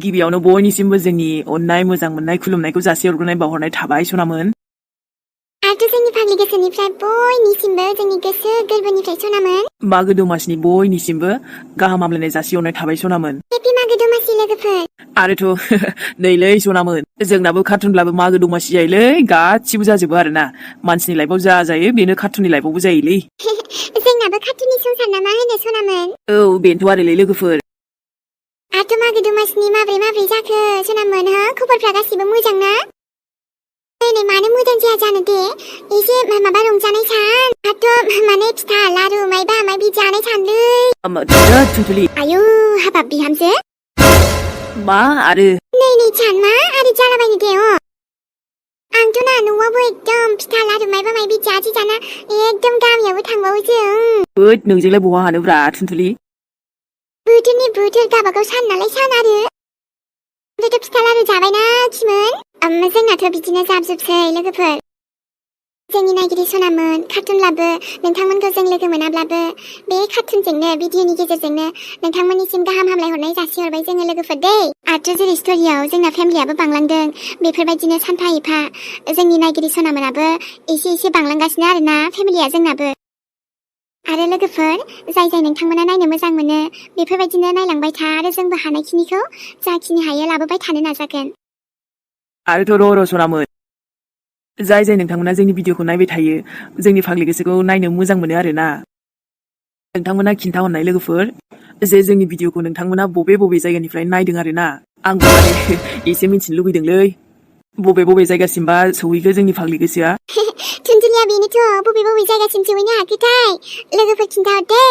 गिबियावनो बयनिसिमबो जोंनि अननाय मोजां मोननाय खुलुमनायखौ जासिहरग्रोनाय बावहरनाय थाबाय सनामोन। आरो जोंनि फाग्लि गोसोनिफ्राय बयनिसिमबो जोंनि गोसो गोरबोनिफ्राय सनामोन। मागो दमासिनि बयनिसिमबो गाहाम हामलायनाय जासिहरनाय थाबाय सनामोन। हेपि मागो दमासि लोगोफोर। आरोथ' नैलै सनामोन, जोंनाबो कार्टुनब्लाबो मागो दमासि जायोलै, गासिबो जाजोबो आरोना। मानसिनि लाइफआव जा जायो बेनो कार्टुननि लाइफआवबो जायोलै। जोंनाबो कार्टुननि संसार ना मा होनो सनामोन? औ बेनोथ' आरोलै लोगोफोर। आरो मागो दमासिनि माब्रै जाखो सनामोन हो? खबरफ्रा गासिबो मोजां ना? नै मानो मोजां जाया जानो दे, एसे माबा रंजानाय सान। आरो माने फिथा लारु मायबा मायबि जानाय सानलै। थुनथुलि आयु हाबाब बिहामजो। मा आरो? नै सान मा आरो जालाबायनो दे आंथ' ना न'आवबो एकदम फिथा लारु मायबा मायबि जाना एकदम गामियावबो थांबावो जों। होद नोंजोंलाय बहा हानोब्रा थुनथुलि। बोथोरनि बोथोर गाबागाव सान नालाय सान आरो। ओमफ्रायथ' फिथा लारु जाबायना खिमोन? जोंनाथ' बिदिनो जाबजोबसै लोगोफोर। जोंनि नायगिरि सनामोन, कार्टुनब्लाबो नोंथांमोनखौ जों लोगो मोनाब्लाबो बे कार्टुनजोंनो भिडिअनि गेजेरजोंनो नोंथांमोननिसिम गाहाम हामलायहरनाय जासिहरबाय जोङो लोगोफोर दै। आरो जेरै स्ट'रियाव जोंना फेमिलियाबो बांलांदों, बेफोरबायदिनो सानफा एफा जोंनि नायगिरि सनामोनाबो एसे बांलांगासिनो आरोना फेमिलिया जोंनाबो। आरो लोगोफोर, जाय नोंथांमोना नायनो मोजां मोनो बेफोरबायदिनो नायलांबाय था आरो जोंबो हानायखिनिखौ जाखिनि हायो लाबोबाय थानो नाजागोन। आरोथ' र' सनामोन, जाय नोंथांमोना जोंनि भिडिअखौ नायबाय थायो, जोंनि फाग्लि गोसोखौ नायनो मोजां मोनो आरोना। नोंथांमोना खिन्थाहरनाय लोगोफोर जे जोंनि भिडिअखौ नोंथांमोना बबे जायगानिफ्राय नायदों आरोना। आंबो माने एसे मिथिनो लुगैदोंलै, बबे जायगासिमबा सौहैखो जोंनि फाग्लि गोसोआ। थुनथुनिया बेनोथ' बबे जायगासिम सौहैनो हाखोथाय लोगोफोर खिन्थाहर दै।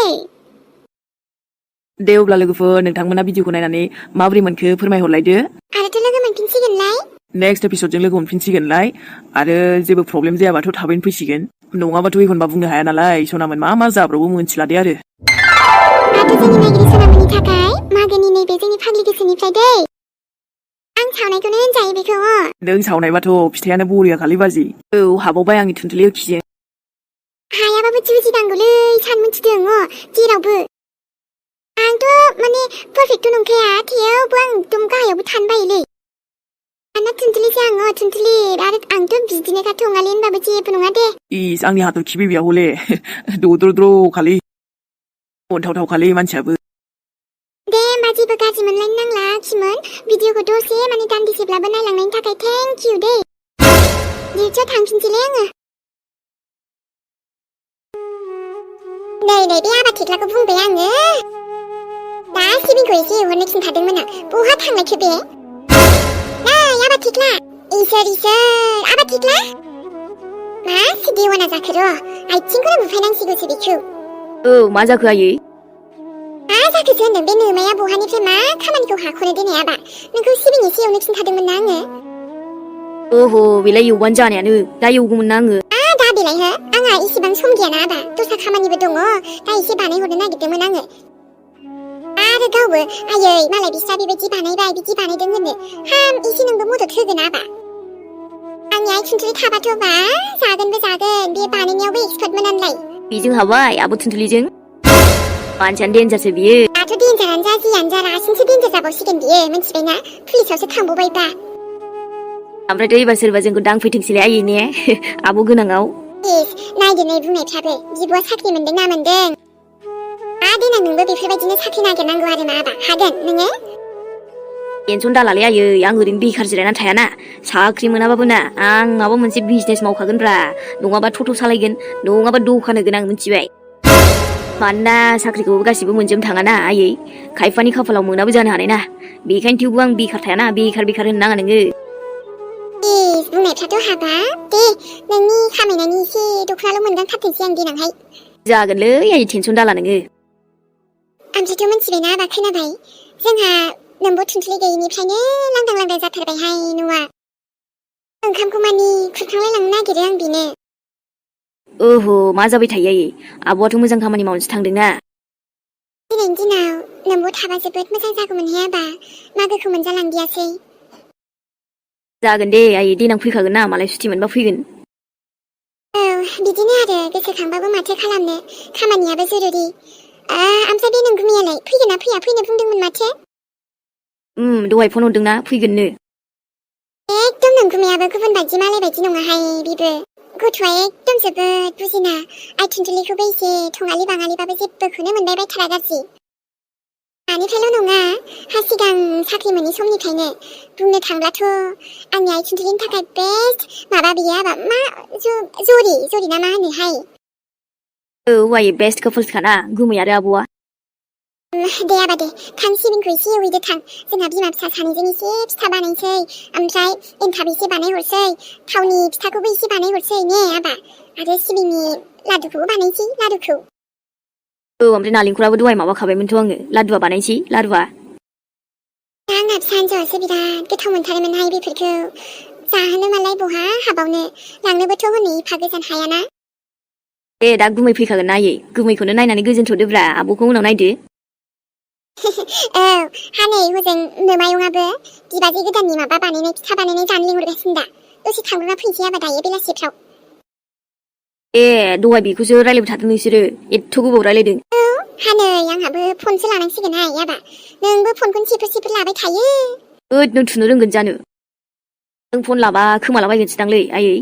दे अब्ला लोगोफोर, नोंथांमोना भिडिअखौ नायनानै माबोरै मोनखो फोरमायहरलायदो। आरोथ' लोगो मोनफिनसिगोनलाय। नेक्स्ट एपिसडजों लोगो मोनफिनसिगोनलाय, आरो जेबो प्रब्लेम जायाबाथ' थाबैनो फैसिगोन। नङाबाथ' एखनबा बुंनो हाया नालाय सनामोन, मा जाब्रबो मोनथिला दे आरो। आरो जोंनि नायगिरि सनामोननि थाखाय मागोनि नैबे जोंनि फाग्लि गोसोनिफ्राय दै। आं सावनायखौनो होनजायो बेखौ। नों सावनायबाथ' फिथायानो बरिया खालै बाजि। औ हाबावबाय आंनि थुनथुलियाव खियो। हायाबाबो बुजिनांगौलै, सान मिथिदों जेरावबो। आंथ' माने पारफेक्ट नंखाया, थेवबो आं एकदम गाहायावबो थानो बायोलै। आंना थुनथुलिसो थुनथुलि, आरो आंथ' बिदिनोखा थंगालि होनबाबो जेबो नङा दे। इस आंनि हाथरखि बेबिया हले दद्र खालि अनथावथाव खालि मानसियाबो। दे होमबा जेबो गाज्रि मोनलायनो नांला खिमोन, भिडिअखौ दसे माने दान्दिसेब्लाबो नायलांनायनि थाखाय थेंक इउ दे। दिउथियाव थांफिनसैलै आङो। नै बे आबाद थेख्लाखौ बुंबाय आङो। दा सिबिंखौ एसे एवहरनो खिन्थादोंमोन आं, बहा थांनायखो बे? नै आबाद थेख्ला, इसोर आबाद थेख्ला। मा देवाना जाखो र', आथिंखौनो बुफायनांसिगौसो बेखौ। औ मा जाखो आयै? मा जाखोसो होनदों, बे नोमाया बहानिफ्राय मा खामानिखौ हाख'नो दिनै आबा? नोंखौ सिबिं एसे एवनो खिन्थादोंमोन ना आङो। ओहो बेलाय एवबानो जानायानो, दा एवगौमोन ना आङो। दा बेलाय हो, आंहा इसेबां सम गैयाना आबा, दस्रा खामानिबो दङ, दा एसे बानायहरनो नागिरदोंमोन आङो। आरो गावबो आयै मालाय बिस्रा बेबायदि बानायबाय बिदि बानायदों होनो, हाम एसे नोंबो मदद होगोन आबा। आंनि आइ थुनथुलि थाबाथ' बा जागोन, बे बानायनायावबो एक्सपार्टमोन आनलाय। बेजों हाबाय आब' थुनथुलिजों? मानसियानो देनजारसो बियो। दाथ' देनजारानो जा जियानो जा, रासिनसो देनजार जाबावसिगोन बियो, मिथिबायना? पुलिसावसो थांबावबायबा। ओमफ्रायथ' एबार सोरबा जोंखौ दांफैथोंसैलाय आयै ने आब' गोनाङाव। नायदो नै बुंनायफ्राबो, बिब'आ साख्रि मोनदों ना मोनदों। देनां नोंबो बेफोरबायदिनो साख्रि नागिरनांगौ आरो ना आबा, हागोन नोङो? टेनसन दालालै आयै, आं ओरैनो बेखार जिरायनानै थायाना। साख्रि मोनाबाबो ना आं माबा मोनसे बिजनेस मावखागोनब्रा, नङाबा टट' सालायगोन, नङाबा दखान होगोन आं, मिथिबाय? मानोना साख्रिखौबो गासिबो मोनजोबनो थाङाना आयै, खायफानि खाफालाव मोनाबो जानो हानाय ना। बेखायनो थेवबो आं बेखार थायाना, बेखार होननो नाङा नोङो। बुंनायफ्राथ' हाबाब दे, नोंनि खामायनायनि एसे दख'नाल' मोनगांथारथोंसै आं देनांहाय। जागोनलै आयै, टेनसन दाला नोङो। आमफ्रायथ' मिथिबायना आबा, खोनाबाय? जोंहा नोंबो थुनथुलि गैयिनिफ्रायनो लांदां जाथारबायहाय न'आ। ओंखामखौ मानि खुरखांलायलांनो नागिरो आं बेनो। ओहो मा जाबाय थायो आयै, आब'आथ' मोजां खामानि मावनोसो थांदोंना। दिनैनि दिनाव नोंबो थाबा जोबोद मोजां जागौमोनहाय आबा, मागोखौ मोनजालांदियासै। जागोन दे आयै, देनां फैखागोन ना, मालाय सुटि मोनबा फैगोन। औ बिदिनो आरो, गोसोखांबाबो माथो खालामनो, खामानियाबो जरुरि। ओमफ्राय बे नोंगुमैयालाय फैगोन ना फैया? फैनो बुंदोंमोन माथो। दहाय फन हरदोंना फैगोननो एकदम नोंगुमैयाबो गुबुन बायदि मालाय बायदि नङाहाय बिबो गथ'आ एकदम जोबोद बुजिना आइथुनथुलिखौबो एसे थङालि बाङालिबाबो जेबोखौनो मोनबाय बायथारा गाज्रि दानिफ्रायल' नङा हा सिगां साख्रि मोनै समनिफ्रायनो बुंनो थांब्लाथ' आंनि आइथुनथुलिनि थाखाय बेस्ट माबा बियो हाबा मा जरि ना मा होनोहाय आइ बेस्ट कापोल्सखाना गुमै आरो आब'आ दे आबा दे थां सिबिंखौ एसे एवहैदो थां जोंहा बिमा फिसा सानैजों एसे फिथा बानायसै ओमफ्राय एन्थाब एसे बानायहरसै थावनि फिथाखौबो एसे बानायहरसै ने आबा आरो सिबिंनि लादुखौबो बानायसै लादुखौ ओमफ्राय नालेंखराबो दहाय माबाखाबायमोनथ' आङो लादुआ बानायसै लादुआ आंना फिसा हिन्जावासो बिराद गोथाव मोनथारोमोनहाय बेफोरखौ जाहोनो मालाय बहा हाबावनो लांनोबोथ' हनै एफा गोजान हायाना दा गुमै फैखागोन ना आयै गुमैखौनो नायनानै गोजोनथ'दोब्रा आब'खौ उनाव नायदो औ हा नै हजों नोमायंआबो बिबाजै गोदाननि माबा बानायनाय फिथा बानायनाय जानो लिंहरगासिनो दा दसे थांब्रबना फैनोसै आबा दायो बेलासिफ्राव दहाय बेखौसो रायलायबाय थादों नोंसोरो एथ' गोबाव रायलायदों हा नै आंहाबो फनसो लानांसिगोनहाय आबा नोंबो फनखौनो सेफोर लाबाय थायो नों थुनो रोंगोन जानो नों फन लाबा खोमालाबायगोनसोदांलै आयै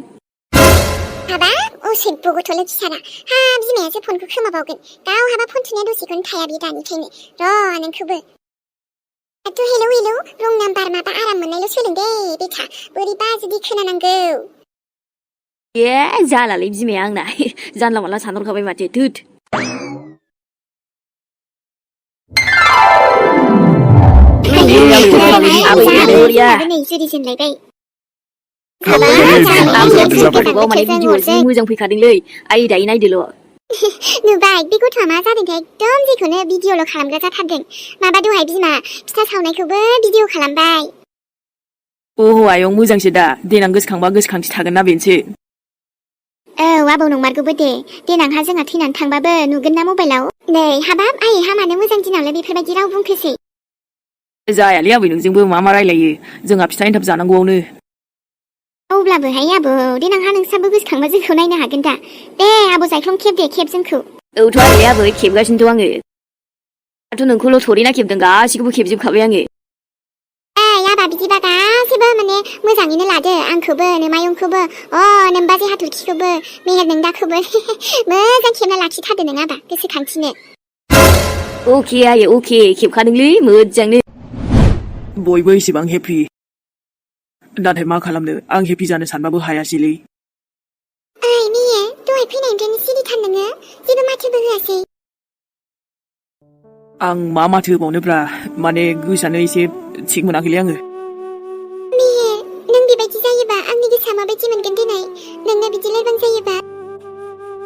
हाबा असैब्ब गथ' लोखिसारा हा बिमायासो फनखौ खोमाबावगोन गाव हाबा फन थुनाया दसेखौनो थाया बे दानिखायनो र' नोंखौबो दाथ' हेलौ रं नाम्बार माबा आराम मोननायल' सोलों दे बेथा बोरैबा जुदि खोनानांगौ जालालै बिमाया आंना जानला मानला सानहरखाबाय माथो धोद मोजां फैखादोंलै आयै दायो नायदोल' नुबाय बे गथ'आ मा जादोंथाय एकदम जेखौनो भिडिअल' खालामग्रा जाथारदों माबा दहाय बिमा फिथा सावनायखौबो भिडिअ खालामबाय आयं मोजांसो दा देनां गोसोखांबा गोसोखांथि थागोन ना बेनोसो औ आबौ नंमारगौबो दे देनांहा जोंहा थैनानै थांबाबो नुगोन ना मबाइलाव नै हाबाब आयै हामानो मोजां दिनावलाय बेफोरबायदि राव बुंखोसै जायालै आबै नोंजोंबो मा रायलायो जोंहा फिथा एन्थाब जानांगौआवनो अब्लाबोहाय आबौ देनांहा नोंसाबो गोसोखांबा जोंखौ नायनो हागोन दा दे आबौ जायख्लं खेब दे खेब जोंखौ औथ' आरोलै आबै खेबगासिनोथ' आङो दाथ' नोंखौल' थरेना खेबदों गासिखौबो खेबजोबखाबाय आङो आबा बिदिबा गासैबो माने मोजाङैनो लादो आंखौबो नोमायंखौबो नोमबाजै हाथरखिखौबो मेहेर नोंदाखौबो मोजां खेबना लाखिथारदो नों आबा गोसोखांथिनो अके आयै अके खेबखादोंलै मोजांनो बयबो इसेबां हेपि नाथाय मा खालामनो आं हेपि जानो सानबाबो हायासैलै ओइ मेहे दहाय फैनायनिफ्रायनो सिरिथार नोङो जेबो माथोबो होआसै आं मा माथो होबावनोब्रा माने गोसोआनो एसे थिग मोनाखैलै आङो मेहे नों बेबायदि जायोबा आंनि गोसोआ माबायदि मोनगोन दिनै नोंनो बिदि लोरबां जायोबा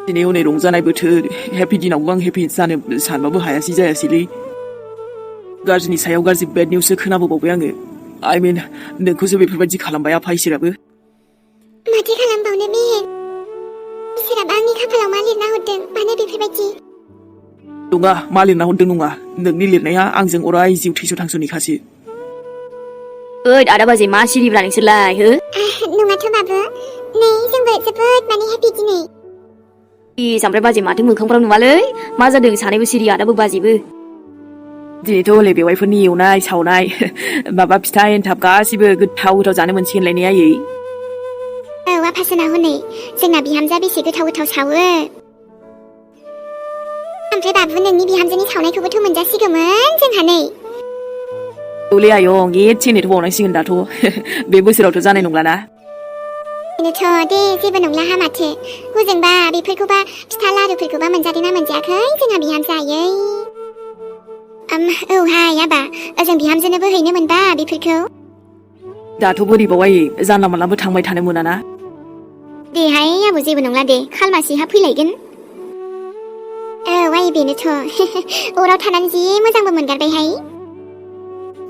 दिनै हनै रंजानाय बोथोर हेपि दिनावबो आं हेपि जानो सानबाबो जायासैलै गाज्रिनि सायाव गाज्रि बेड निउससो खोनाबोबावबाय आङो आइ मिन नोंखौसो बेफोरबायदि खालामबाय आफा इसोराबो माथो खालामबावनो मेहे इसोराबा आंनि खाफालाव मा लिरना हरदों मानो बेफोरबायदि नङा मा लिरना हरदों नङा नोंनि लिरनाया आंजों अराय जिउ थैस' थांस'निखासो ओइ आदा बाजै मा सिरिब्रा नोंसोरलाय हो नङाथ' बाबु नै जोंबो जोबोद माने हेपि दिनै ओमफ्राय बाजै माथो मोखांफ्राव नुवालै मा जादों सानैबो सिरि आदाबो बाजैबो दिनैथ' हले बेवाइफोरनि एवनाय सावनाय माबा फिथा एन्थाब गासिबो गोथाव जानो मोनसिगोनलाय ने आयै औ आफासोना हनै जोंना बिहामजोआ बेसे गोथाव सावो ओमफ्राय बाबु नोंनि बिहामजोनि सावनायखौबोथ' मोनजासिगौमोन जोंहा नै औलै आयं एसे नेथ' बावनांसिगोन दाथ' बे बोसोरावथ' जानाय नंलाना बेनोथ' दे जेबो नंला हा माथो हजोंबा बेफोरखौबा फिथा लारुफोरखौबा मोनजादोंना मोनजायाखै जोंहा बिहामजो आयै औहाय आबा ओजों बिहामजोनोबो हैनो मोनबा बेफोरखौ दाथ' बोरैबाव आयै जानला मानलाबो थांबाय थानो मोनाना देहाय आबौ जेबो नंला दे खालमासिहा फैलायगोन औ आयै बेनोथ' अराव थानानै जि मोजांबो मोनगारबायहाय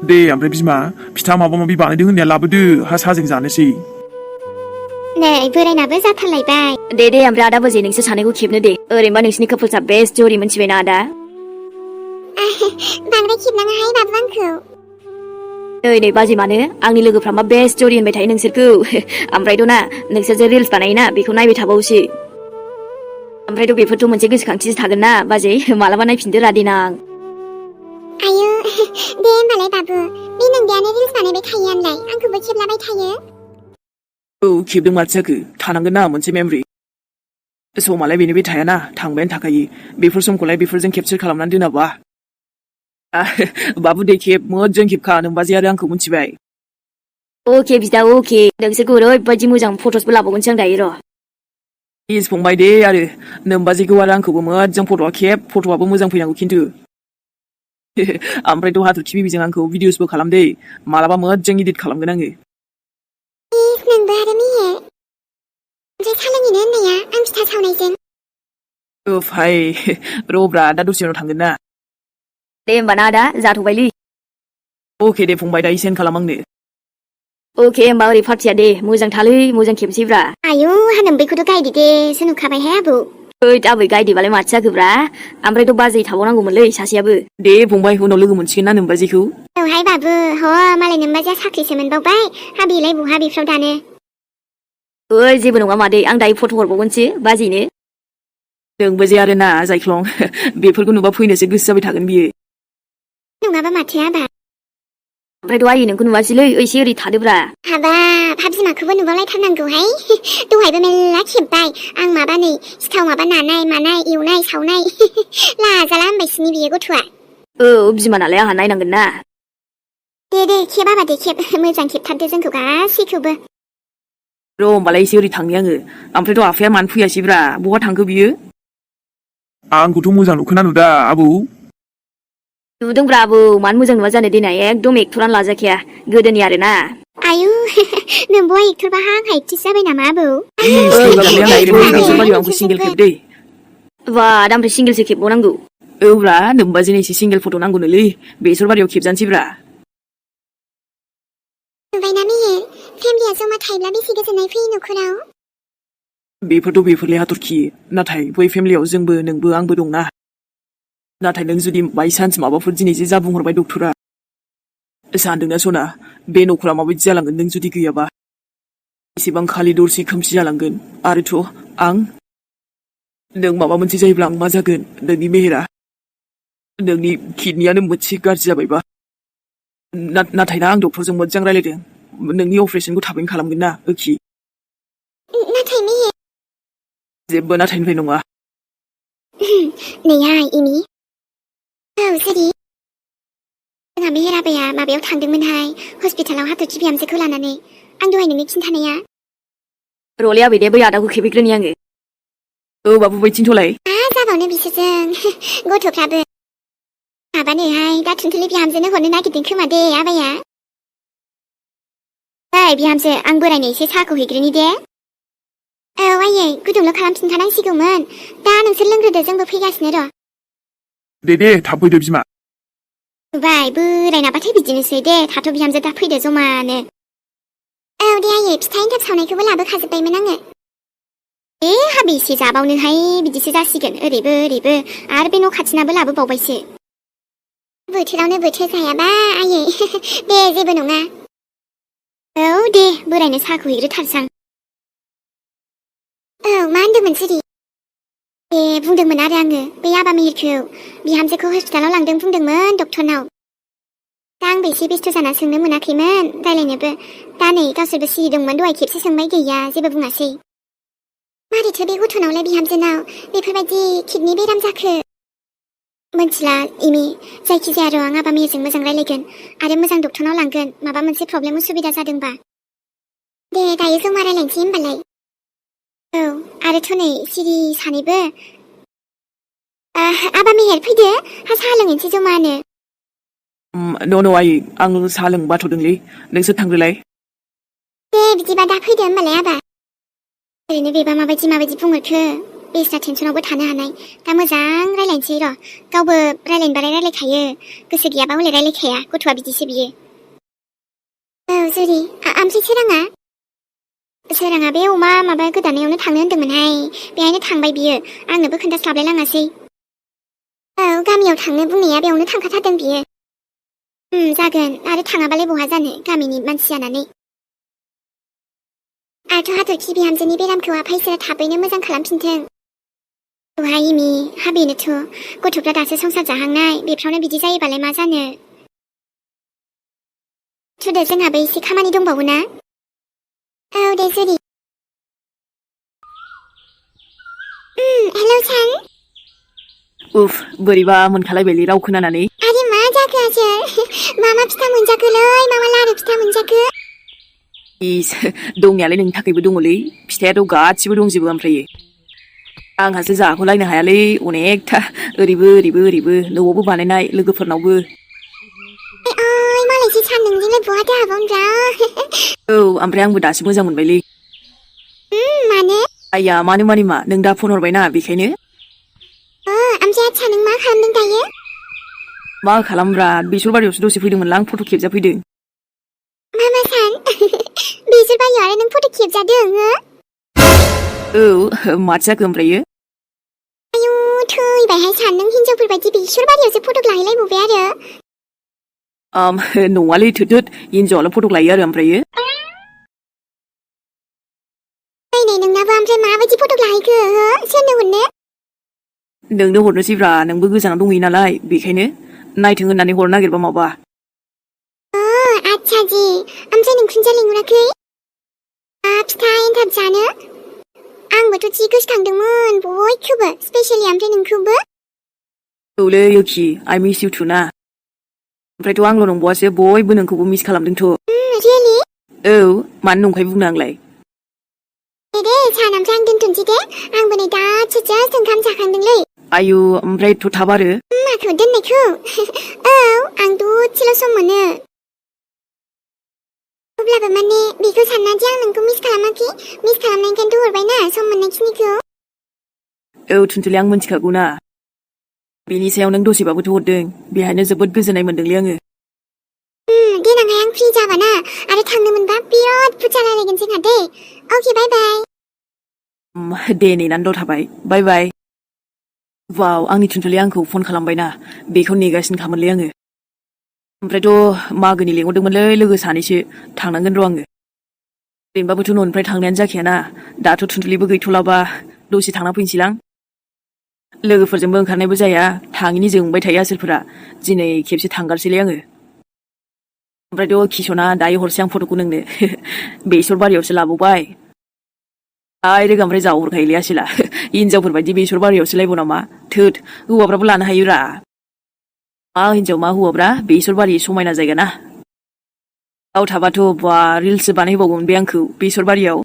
दे ओमफ्राय बिमा फिथा माबा माबि बानायदों होननाया लाबोदो हा साजों जानोसै नै बोरायनाबो जाथारलायबाय दे ओमफ्राय आदा बाजै नोंसोर सानैखौ खेबनो दे ओरैनोबा नोंसिनि कापोल्सआ बेस्ट जरि मोनथिबायना आदा बांद्राय खेबनाङाहाय बाबु आंखौ नै बाजै मानो आंनि लोगोफ्रा मा बेस्ट जरि होनबाय थायो नोंसोरखौ ओमफ्रायथ' ना नोंसोर जे रिल्स बानायोना बेखौ नायबाय थाबावसो ओमफ्रायथ' बेफोरथ' मोनसे गोसोखांथिसो थागोन ना बाजै मालाबा नायफिनदो रा देनां आयु दे होमबालाय बाबु बे नोंदायानो रिल्स बानायबाय थायो आमलाय आंखौबो खेबलाबाय थायो औ खेबदों माथो जाखो थानांगोन ना मोनसे मेमरि समालाय बेनो बे थायाना थांबायानो थाखायो बेफोर समखौलाय बेफोरजों केपचार खालामनानै दोनाबा बाबु दे खेब मोजां खेबखा नोंबाजै आरो आंखौ मिथिबाय अके बिदा अके नोंसोरखौ ओरैबायदि मोजां फट'सबो लाबावगोनसो आं दायो र' प्लिज फंबाय दे आरो नोंबाजैखौ आरो आंखौबो मोजां फट'आ खेब फट'आबो मोजां फैनांगौ खिन्थु ओमफ्रायथ' हाथरखि बेबिजों आंखौ भिडिअसबो खालामदे मालाबा मोजां इदिट खालामगोन आङो इस नोंबो आरो मेहेर ओमफ्राय सालोंहैनो होननाया आं फिथा सावनायजों ओफाय रब्रा दा दसे उनाव थांगोन ना दे होमबा ना आदा जाथ'बायलै अके दे फंबाय दा सेन्ड खालाम आंनो अके होमबा ओरै पार्टिया दे मोजां थालै मोजां खेबसैब्रा आयु नोंबैखौथ' गायदो दे नुखाबायहाय आबौ ओइद आबै गायदेबालाय माथो जाखोब्रा ओमफ्रायथ' बाजै थाबावनांगौमोनलै सासेयाबो दे फंबाय उनाव लोगो मोनसिगोन ना नोंबाजैखौ औहाय बाबु मालाय नोंबाजैया साख्रिसो मोनबावबाय हाबिलाय बहा बेफ्राव दानो ओइ जेबो नङा मादै आं दायो फट' हरबावगोनसो बाजैनो नोंबाजै आरो ना जायख्लं बेफोरखौ नुबा फैनोसो गोसो जाबाय थागोन बियो नङाबा माथो आबा ओमफ्रायथ' आयै नोंखौ नुवासैलै एसे ओरै थादोब्रा हाबाब बिमाखौबो नुबावलायथारनांगौहाय दहायबो मेरला खेबबाय आं माबा नै सिथाव माबा नानाय मानाय एवनाय सावनाय लाजाला होनबायसिनि बियो गथ'आ औ बिमा नालाय आंहा नायनांगोन ना दे खेब आबा दे खेब मोजां खेबथारदो जोंखौ गासैखौबो र' होमबालाय एसे ओरै थांनि आङो ओमफ्रायथ' आफाया मानो फैयासैब्रा बहा थांखो बियो आंखौथ' मोजां नुखोना नुदा आबौ नुदोंब्रा आबौ मानो मोजां नुवा जानो देनाय एकदम एक्टरानो लाजाखाया गोदोनि आरोना आयु नोंबो एक्टरबा आंहा एक्ट्रिस जाबाय नामा आबौ आंखौ सिंगेल खेब दै बा दा ओमफ्राय सिंगेलसो खेबबावनांगौ औब्रा नोंबाजैनो एसे सिंगेल फट' नांगौनोलै बेसरबारियाव खेबजानोसैब्रा नुबायना मेहेर फेमिलिया जमा थायोब्ला बेसे गोजोननाय फैयो न'खराव बेफोरथ' बेफोरलाय हाथरखि नाथाय बै फेमिलियाव जोंबो नोंबो आंबो दंना नाथाय नों जुदि बायसान्स माबाफोर दिनैसो जा बुंहरबाय डक्टरा सानदोंना सना बे न'खरा माबायदि जालांगोन नों जुदि गैयाबा एसेबां खालि दरसे खोमसि जालांगोन आरोथ' आं नों माबा मोनसे जायोब्ला आं मा जागोन नोंनि मेहेरा नोंनि किडनियानो मोनसे गाज्रि जाबायबा नाथाय ना आं डक्टरजों मोजां रायलायदों नोंनि अपारेशनखौ थाबैनो खालामगोन ना ओखि नाथाय मेहेर जेबो नाथायनिफ्राय नङा नैहाय इनि औ सोरि जोंहा मेहेर आबाया माबायाव थांदोंमोनहाय हस्पिटालाव हाथरखि बिहामजोखौ लानानै आं दहाय नोंनो खिन्थानाया रलै आबै दे बै आदाखौ खेबैग्रोनि आङो औ बाबु बैथिंथ'लाय मा जाबावनो बिसोरजों गथ'फ्राबो माबानोहाय दा थुनथुलि बिहामजोनो हरनो नागिरदों खोमा दे आबाया ओइ बिहामजो आं बोरायनो एसे साहाखौ हैग्रोनि दे औ आयै गुदुंल' खालामफिनखानांसिगौमोन दा नोंसोर लोंग्रोदो जोंबो फैगासिनो र' दे थाब फैदो बिमा नुबाय बोरायनाबाथाय बिदिनोसै दे थाथ' बिहामजो दा फैदो जमानो औ दे आयै फिथा एन्थाब सावनायखौबो लाबोखाजोब्बायमोन आङो हाबेसे जाबावनोहाय बिदिसो जासिगोन ओरैबो ओरैबो आरो बे न' खाथिनाबो लाबोबावबायसो बोथोरावनो बोथोर जायाबा आयै दे जेबो नङा औ दे बोरायनो साहाखौ हैग्रोथारसां औ मा होनदोंमोन सिरि ए बुंदोंमोन आरो आङो बे आबा मेहेरखौ बिहामजोखौ हस्पिटालाव लांदों बुंदोंमोन डक्टरनाव दा आंबो एसे बेस्थ' जाना सोंनो मोनाखैमोन रायलायनोबो दा नै गावसोरबो सिरि दंमोन दहाय खेबसे सोंबाय गैया जेबो बुङासै मारैथो बे गथ'नावलाय बिहामजोनाव बेफोरबायदि किडनि बेराम जाखो मोनथिला इमि जायखिजाया र' आं आबा मेहेरजों मोजां रायलायगोन आरो मोजां डक्टरनाव लांगोन माबा मोनसे प्रब्लेम उसुबिदा जादोंबा दे दायो जमा रायलायनोसै होमबालाय औ आरोथ' नै सिरि सानैबो आबा मेहेर फैदो साहा लोंहैनोसै जमानो न' आयै आं साहा लोंबाथ'दोंलै नोंसोर थांग्रोलाय दे बिदिबा दा फैदो होमबालाय आबा ओरैनो बेबा माबायदि बुंहरखो बेस्रा टेनसनावबो थानो हानाय दा मोजां रायलायनोसै र' गावबो रायलायनोबालाय रायलायखायो गोसो गैयाबा हले रायलायखाया गथ'आ बिदिसो बियो औ जुरि ओमफ्राय सोराङा बे अमा माबा गोदानायावनो थांनो होन्दोंमोनहाय बेहायनो थांबाय बियो आंनोबो खोन्थास्लाबलाय लाङासै औ गामियाव थांनो बुंनाया बेयावनो थांखाथारदों बियो जागोन आरो थाङाबालाय बहा जानो गामिनि मानसि जानानै आरोथ' हाथरखि बिहामजोनि बेरामखौ आफा इसोरा थाबैनो मोजां खालामफिनथों दहाय इमि हाबेनोथ' गथ'फ्रा दासो संसार जाहांनाय बेफ्रावनो बिदि जायोबालाय मा जानो थुदो जोंहाबो एसे खामानि दंबावो ना औ दे जुरि हेलौ सान उफ बोरैबा मोनखालायबायलै राव खोनानानै आरे मा जाखो आसोल मा फिथा मोनजाखोलै मा लारु फिथा मोनजाखो इस दंनायालाय नोंनि थाखायबो दङलै फिथायाथ' गासिबो दंजोबो ओमफ्रायो आंहासो जाख'लायनो हायालै अनेकथा ओरैबो न'आवबो बानायनाय लोगोफोरनावबो ओइ मालायसो सान नोंजोंलाय बहाथो हाबावनोब्रा औ ओमफ्राय आंबो दासो मोजां मोनबायलै मानो आइया मानो मा नों दा फन हरबायना बेखायनो ओमफ्राय आच्छा नों मा खालामदों दायो मा खालामब्रा बेसरबारियावसो दसे फैदोंमोनलां आं फट' खेबजाफैदों मा सान बेसोर बारियाव आरो नों फट' खेबजादों हो औ माथो जाखो ओमफ्रायो आयु थैबायहाय सान नों हिनजावफोर बायदि बेसर बारियावसो फट' लाहैलायबावबाय आरो नङालै थोद हिनजावाल' फट' लायो आरो ओमफ्रायो नै नोंनाबो ओमफ्राय माबायदि फट' लाहैखो हो सोरनो हरनो नोंनो हरनोसैब्रा नोंबो गोजानाव दंहैयो नालाय बेखायनो नायथों होननानै हरनो नागिरबा माबा आच्छा जि ओमफ्राय नोंखुनजोआ लिंहराखै फिथा एन्थाब जानो आंबोथ' जि गोसोखांदोंमोन बयखौबो स्पेसियेलि ओमफ्राय नोंखौबो औलै योखि आइ मिस इउ टु ना ओमफ्रायथ' आंल' नंबावासो बयबो नोंखौबो मिस खालामदोंथ' रियेलि औ मानो नंखाय बुंनो आंलाय दे सान ओमफ्राय आं दोनथ'नोसै दे आंबो नै दासो जास्ट ओंखाम जाखांदोंलै आयु ओमफ्रायथ' थाब आरो माखौ दोननायखौ औ आं दसेल' सम मोनो अब्लाबो माने बेखौ साननादि आं नोंखौ मिस खालामाखै मिस खालामनायखायनोथ' हरबायना सम मोननायखिनिखौ औ थुनथुलि आं मिन्थिखागौ ना बेनि सायाव नों दसेबाबोथ' हरदों बेहायनो जोबोद गोजोननाय मोनदोंलै आङो देनांहाय आं फ्रि जाबाना आरो थांनो मोनबा बिराद बुरजा रायलायगोन जोंहा दे अके बाय बाय दे नेनानै द' थाबाय बाय बाय वाव आंनि थुनथुलिया आंखौ फन खालामबायना बेखौ नेगासिनो खामोनलै आङो ओमफ्रायथ' मागोनि लेंहरदोंमोनलै लोगो सानैसो थांनांगोन र' आङो ओरैनोबाबोथ' न'निफ्राय थांनायानो जाखायाना दाथ' थुनथुलिबो गैथ'लाबा दसे थांना फैनोसैलां लोगोफोरजोंबो ओंखारनायबो जाया थाङिनि जोंबाय थायो आसोलफोरा दिनै खेबसे थांगारसैलै आङो ओमफ्रायथ' किसना दायो हरसै आं फट'खौ नोंनो बेसर बारियावसो लाबावबाय डाइरेक्ट ओमफ्राय जावहरखायोलै आसोला हिनजावफोर बायदि बेसर बारियावसो लायबाव नामा थोद हौवाफ्राबो लानो हायोरा मा हिनजाव मा हौवाब्रा बेसर बारि समायना जायगा ना गाव थाबाथ' बा रिल्ससो बानायबावगौमोन बे आंखौ बेसर बारियाव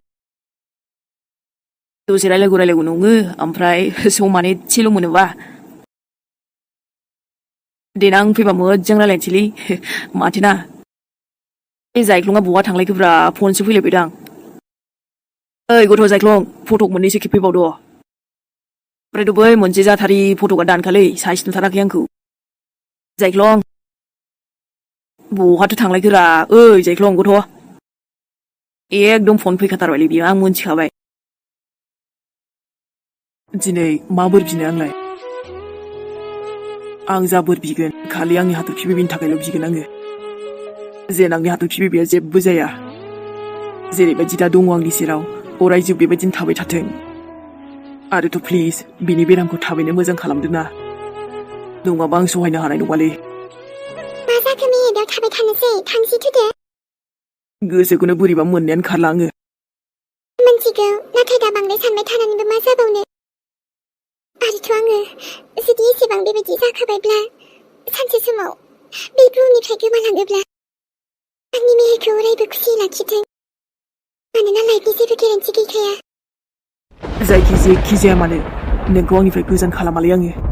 दसे रायलायगौ नङो ओमफ्राय समानो एसेल' मोनोबा देनां फैबा मोजां रायलायनोसैलै माथो ना बे जायख्लङा बहा थांलायखोब्रा फनसो फैलायबायदां ओइ गथ' जायख्लं फटक मोननैसो खेबफैबावद' ओमफ्रायथ' बै मोनसे जाथारि फटकआ दानखालै साइज नुथाराखै आंखौ जायख्लं बहाथो थांलायखोरा ओइ जायख्लं गथ' एकदम फन फैखाथारबायलै बियो आं मोनथिखाबाय दिनै मा बोर बिनो आंलाय आं जा बोर बिगोन खालि आंनि हाथरखि बेबिनि थाखायल' बिगोन आङो जेन आंनि हाथरखि बेबिया जेबो जाया जेरैबायदि दा दङ आंनि सेराव अराय जिउ बेबायदिनो थाबाय थाथों आरोथ' प्लिज बिनि बेरामखौ थाबैनो मोजां खालामदोना नङाबा आं सहायनो हानाय नङालै मा जाखो मेहेदाव थाबाय थानोसै थांसै थुदो गोसोखौनो बोरैबा मोननायानो खारला आङो मिन्थिगौ नाथाय दा बांद्राय सानबाय थानानैबो मा जाबावनो आरोथ' आङो जुदि एसेबां बेबायदि जाखाबायब्ला सानसे समाव बे बुहुमनिफ्राय गोमालाङोब्ला आंनि मेहेरखौ अरायबो खुसियै लाखिथों मानोना लाइफनि जेबो गेरेन्थि गैखाया जायखि जेखि जाया मानो नोंखौ आंनिफ्राय गोजान खालामालै आङो